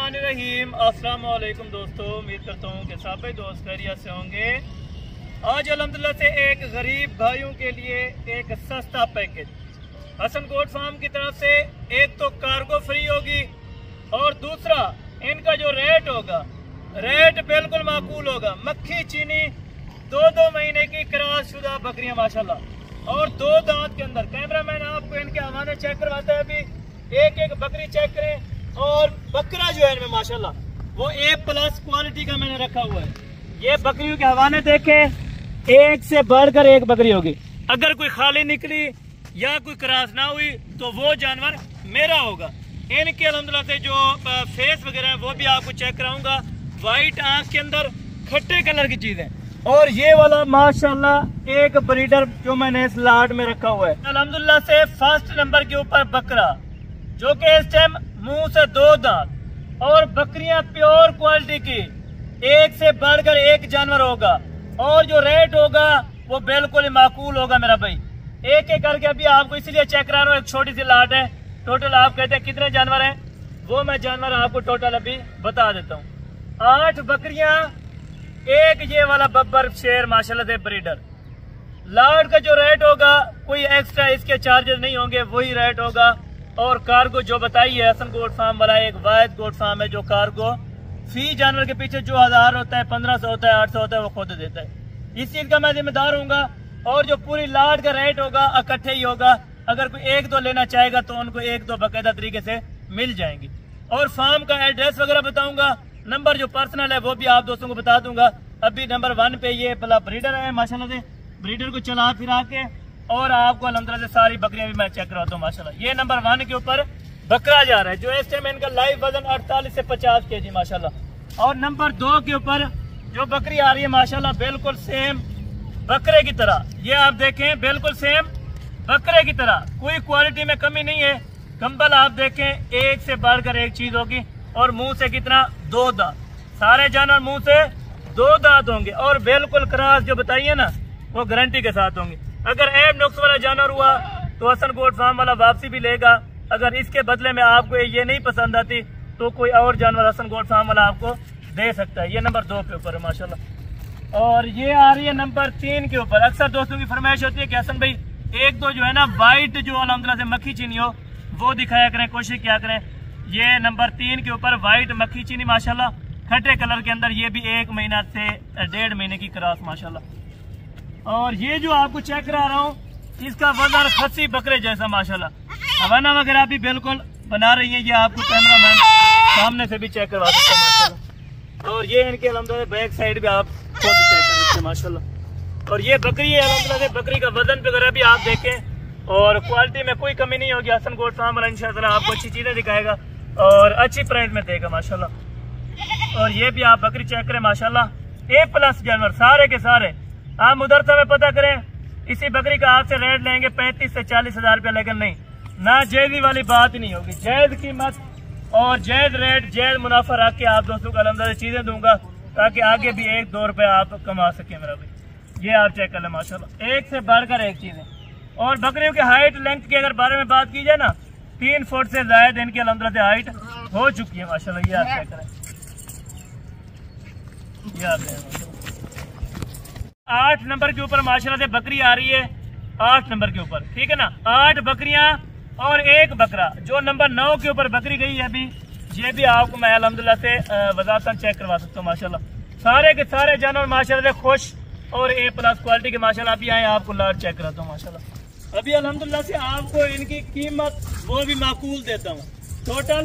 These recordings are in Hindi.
बिस्मिल्लाहिर्रहमानिर्रहीम। अस्सलाम वालेकुम दोस्तों, उम्मीद करता हूँ कि सभी दोस्त खैरियत से होंगे। आज अल्हम्दुलिल्लाह से एक गरीब भाइयों के लिए एक सस्ता पैकेज हसन गोट फार्म की तरफ से, एक तो कार्गो फ्री होगी और दूसरा इनका जो रेट होगा, रेट बिल्कुल माकूल होगा। मक्खी चीनी 2-2 महीने की क्रॉस शुदा बकरियां माशाल्लाह, और 2 दांत के अंदर। कैमरामैन आपको इनके हवाले चेक करवाता है, अभी एक एक बकरी चेक करें। और बकरा जो है इनमें माशाल्लाह वो A+ क्वालिटी का मैंने रखा हुआ है। ये बकरियों के हवाले देखें, एक से बढ़कर एक बकरी होगी। अगर कोई खाली निकली या कोई क्रॉस ना हुई तो वो जानवर मेरा होगा। इनके अल्हम्दुलिल्लाह से जो फेस वगैरह है वो भी आपको चेक कराऊंगा। वाइट आंख के अंदर खट्टे कलर की चीज है। और ये वाला माशाल्लाह एक ब्रीडर जो मैंने इस लाट में रखा हुआ है, अल्हम्दुलिल्लाह से फर्स्ट नंबर के ऊपर बकरा, जो कि इस टाइम मुंह से 2 दांत, और बकरियां प्योर क्वालिटी की, एक से बढ़कर एक जानवर होगा। और जो रेट होगा वो बिल्कुल माकूल होगा मेरा भाई। एक एक करके अभी आपको इसलिए चेक करा रहा हूँ। एक छोटी सी लाट है, टोटल आप कहते हैं कितने जानवर हैं, वो मैं जानवर आपको टोटल अभी बता देता हूँ। 8 बकरियां, एक ये वाला बब्बर शेर माशाल्लाह से ब्रीडर। लाट का जो रेट होगा कोई एक्स्ट्रा इसके चार्जेस नहीं होंगे, वही रेट होगा। और कार्गो जो बताई है हसन गोट फार्म वाला, एक वाहिद गोट फार्म है जो कार्गो फी जानवर के पीछे जो 1000 होता है, 1500 होता है, 800 होता है, वो खुद देता है। इस चीज का मैं जिम्मेदार हूँ। और जो पूरी लाट का रेट होगा इकट्ठे ही होगा। अगर कोई 1-2 लेना चाहेगा तो उनको 1-2 बाकायदा तरीके से मिल जाएंगी। और फार्म का एड्रेस वगैरह बताऊंगा, नंबर जो पर्सनल है वो भी आप दोस्तों को बता दूंगा। अभी नंबर 1 पे ये पला ब्रीडर है माशाल्लाह से, ब्रीडर को चला फिरा के और आपको अल्हम्दुलिल्लाह से सारी बकरियां भी मैं चेक कराता हूँ माशाल्लाह। ये नंबर 1 के ऊपर बकरा जा रहा है, जो इस टाइम इनका लाइव वजन 48 से 50 kg माशाल्लाह। और नंबर 2 के ऊपर जो बकरी आ रही है माशाल्लाह बिल्कुल सेम बकरे की तरह। ये आप देखें बिल्कुल सेम बकरे की तरह, कोई क्वालिटी में कमी नहीं है। कंबल आप देखें, एक से बढ़कर एक चीज होगी। और मुंह से कितना, 2 दांत, सारे जानवर मुंह से 2 दांत होंगे। और बिल्कुल क्रॉस जो बताइए ना वो गारंटी के साथ होंगे। अगर ऐब नुक्स वाला जानवर हुआ तो हसन गोट फार्म वाला वापसी भी लेगा। अगर इसके बदले में आपको ये नहीं पसंद आती तो कोई और जानवर हसन गोट फार्म वाला आपको दे सकता है। ये नंबर 2 के ऊपर है माशाल्लाह। और ये आ रही है नंबर 3 के ऊपर। अक्सर दोस्तों की फरमाइश होती है कि हसन भाई 1-2 जो है ना वाइट जो अल्हम्दुलिल्लाह से मक्खी चीनी हो वो दिखाया करें, कोशिश किया करें। ये नंबर 3 के ऊपर वाइट मक्खी चीनी माशाल्लाह, खट्टे कलर के अंदर, ये भी 1 महीना से 1.5 महीने की क्रॉस माशाल्लाह। और ये जो आपको चेक करा रहा हूँ, इसका वजन खस्सी बकरे जैसा माशाल्लाह। हवाना वगैरह भी बिल्कुल बना रही है, ये आपको कैमरामैन सामने से भी चेक करवा सकते हैं माशाल्लाह। और ये इनके अल्हम्दुलिल्लाह बैक साइड भी आप खुद चेक कर सकते हैं माशाल्लाह। और ये बकरी है अल्हम्दुलिल्लाह से, बकरी का वजन वगैरह भी आप देखें और क्वालिटी में कोई कमी नहीं होगी। हसन गोट फार्म वाला इंशाअल्लाह आपको अच्छी चीजें दिखाएगा और अच्छी प्राइस में देगा माशाल्लाह। और ये भी आप बकरी चेक करें माशाल्लाह, A+ जानवर सारे के सारे। आप उधर से में पता करें, इसी बकरी का आपसे रेट लेंगे 35 से 40 हज़ार रुपया, लेकिन नहीं ना जायज़ी वाली बात ही नहीं होगी। जायज़ कीमत और जायज़ रेट, जायज़ मुनाफा रख के आप दोस्तों को अल्हम्दुलिल्लाह चीजें दूंगा, ताकि आगे भी 1-2 रुपए आप कमा सके मेरा भाई। ये आप चेक कर लें माशाल्लाह, एक से बढ़कर एक चीज है। और बकरियों के हाइट लेंथ के अगर बारे में बात की जाए ना, 3 फुट से ज्यादा इनकी अल्हम्दुलिल्लाह से हाइट हो चुकी है माशाल्लाह। ये आप चेक करें, ये आप 8 नंबर के ऊपर माशाल्लाह से बकरी आ रही है, 8 नंबर के ऊपर, ठीक है ना। 8 बकरियां और 1 बकरा। जो नंबर 9 के ऊपर बकरी गई है अभी, ये भी आपको मैं अल्हम्दुलिल्लाह से वज़ाहतन चेक करवा सकता हूँ माशाल्लाह। सारे के सारे जानवर माशाल्लाह से खुश और A+ क्वालिटी के माशाल्लाह। अभी आए आपको लाट चेक कराता हूँ माशाल्लाह। अभी अल्हम्दुलिल्लाह से आपको इनकी कीमत वो भी माकूल देता हूँ। टोटल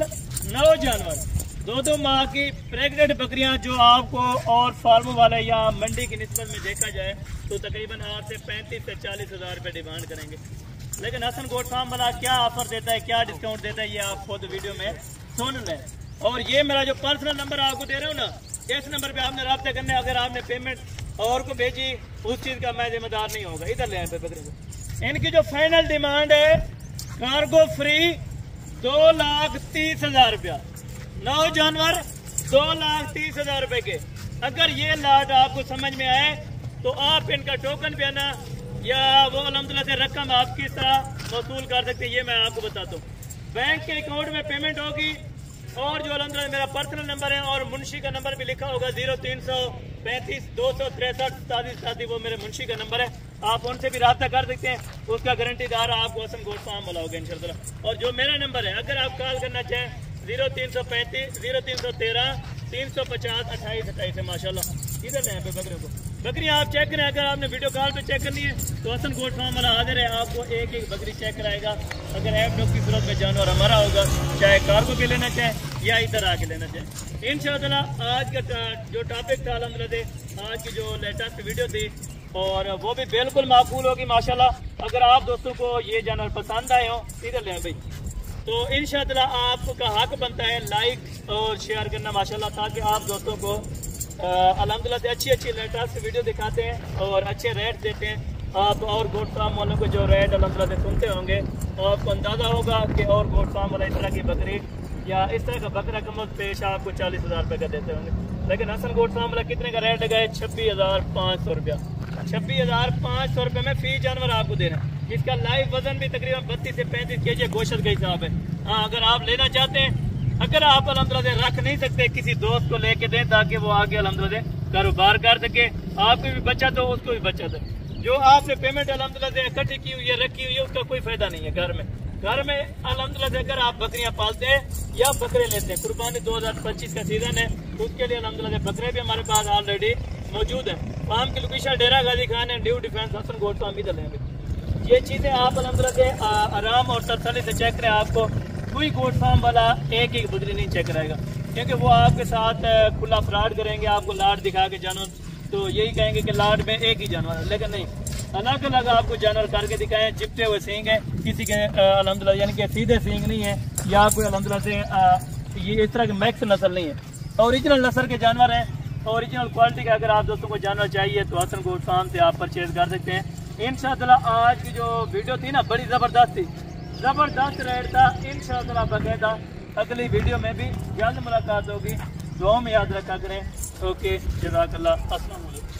9 जानवर, 2-2 माह की प्रेग्नेंट बकरियां जो आपको और फार्मों वाले या मंडी की निस्बत में देखा जाए तो तकरीबन 8 से 35 से 40 हज़ार रुपये डिमांड करेंगे। लेकिन हसन गोट फार्म वाला क्या ऑफर देता है, क्या डिस्काउंट देता है, ये आप खुद वीडियो में सुन लें। और ये मेरा जो पर्सनल नंबर आपको दे रहा हूँ ना, इस नंबर पे आपने रब्ता करना है। अगर आपने पेमेंट और को भेजी, उस चीज का मैं जिम्मेदार नहीं होगा। इधर ले आए बकरी को। इनकी जो फाइनल डिमांड है कार्गो फ्री 2,30,000 रुपया, 9 जानवर 2,30,000 रुपए के। अगर ये लाट आपको समझ में आए तो आप इनका टोकन भी आना या वो अल्हम्दुलिल्लाह से रकम आप किस तरह वसूल कर सकते हैं, ये मैं आपको बताता हूँ। बैंक के अकाउंट में पेमेंट होगी और जो अल्हम्दुलिल्लाह मेरा पर्सनल नंबर है और मुंशी का नंबर भी लिखा होगा 0335 वो मेरे मुंशी का नंबर है, आप उनसे भी रब्ता कर सकते हैं। उसका गारंटीदार आपको हसन गोट फार्म वाला होगा इंशाल्लाह। और जो मेरा नंबर है, अगर आप कॉल करना चाहें 0335 0313 350 2828 है। माशाल्लाह इधर लें पे बकरियों को, बकरियाँ आप चेक करें। अगर आपने वीडियो कॉल पे चेक करनी है तो हसन गोट फार्म वाला हाजिर है, आपको एक एक बकरी चेक कराएगा। अगर ऐप डॉग की सूरत में जानवर हमारा होगा, चाहे कार्गो के लेना चाहे या इधर आके लेना चाहे इंशाअल्लाह। आज का जो टॉपिक था अल्हम्दुलिल्लाह, आज की जो लेटेस्ट वीडियो थी और वो भी बिल्कुल माकूल होगी माशाल्लाह। अगर आप दोस्तों को ये जानवर पसंद आए हो इधर लें भाई, तो इंशाअल्लाह आपका हक बनता है लाइक और शेयर करना माशाल्लाह, ताकि आप दोस्तों को अल्हम्दुलिल्लाह से अच्छी अच्छी लेटेस्ट वीडियो दिखाते हैं और अच्छे रेट देते हैं। आप और गोट फार्म वालों को जो रेट अल्हम्दुलिल्लाह से सुनते होंगे आपको अंदाज़ा होगा कि और गोट फार्म वाला इस तरह की बकरी या इस तरह का बकरा कम पेश आपको 40,000 रुपये का देते होंगे, लेकिन हसन गोट फार्म वाला कितने का रेट लगाए 26,500 रुपया। 26,500 रुपये में फी जानवर आपको देना। इसका लाइव वजन भी तकरीबन 32 से 35 kg गोश्त का हिसाब है। हाँ, अगर आप लेना चाहते हैं, अगर आप अल्हम्दुलिल्लाह से रख नहीं सकते, किसी दोस्त को लेके दें ताकि वो आगे अल्हम्दुलिल्लाह से कारोबार कर सके, आपको भी बचत हो उसको भी बचत है। जो आपने पेमेंट अल्हम्दुलिल्लाह से इकट्ठी की हुई है रखी हुई है उसका कोई फायदा नहीं है। घर में अल्हम्दुलिल्लाह से अगर आप बकरियां पालते हैं या बकरे लेते हैं, कुर्बानी 2025 का सीजन है, उसके लिए अल्हम्दुलिल्लाह से बकरे भी हमारे पास ऑलरेडी मौजूद है। फार्म की लोकेशन डेरा गाजी खान है, ड्यू डिफेंस हसन गोट फार्म इधर लेंगे। ये चीजें आप अल्हम्दुलिल्लाह से आराम और तसल्ली से चेक करें। आपको कोई गोट फार्म वाला एक एक बकरी नहीं चेक कराएगा, क्योंकि वो आपके साथ खुला फ्रॉड करेंगे। आपको लाट दिखा के जानवर तो यही कहेंगे कि लाट में एक ही जानवर है, लेकिन नहीं, अलग अलग आपको जानवर करके दिखाएं। चिपटे हुए सींग है, किसी के अल्हम्दुलिल्लाह यानी कि सीधे सींग नहीं है, या कोई अल्हम्दुलिल्लाह से ये इस तरह के मैक्स नस्ल नहीं है, ओरिजिनल नस्ल के जानवर हैं, ओरिजिनल क्वालिटी के। अगर आप दोस्तों को जानवर चाहिए तो हसन गोट फार्म से आप परचेज कर सकते हैं इंशाअल्लाह। आज की जो वीडियो थी ना बड़ी ज़बरदस्त थी, ज़बरदस्त रेट था इंशाअल्लाह। बाकायदा अगली वीडियो में भी जल्द मुलाकात होगी, दुआ में याद रखा करें। ओके, जज़ाकल्लाह, अस्सलाम वालेकुम।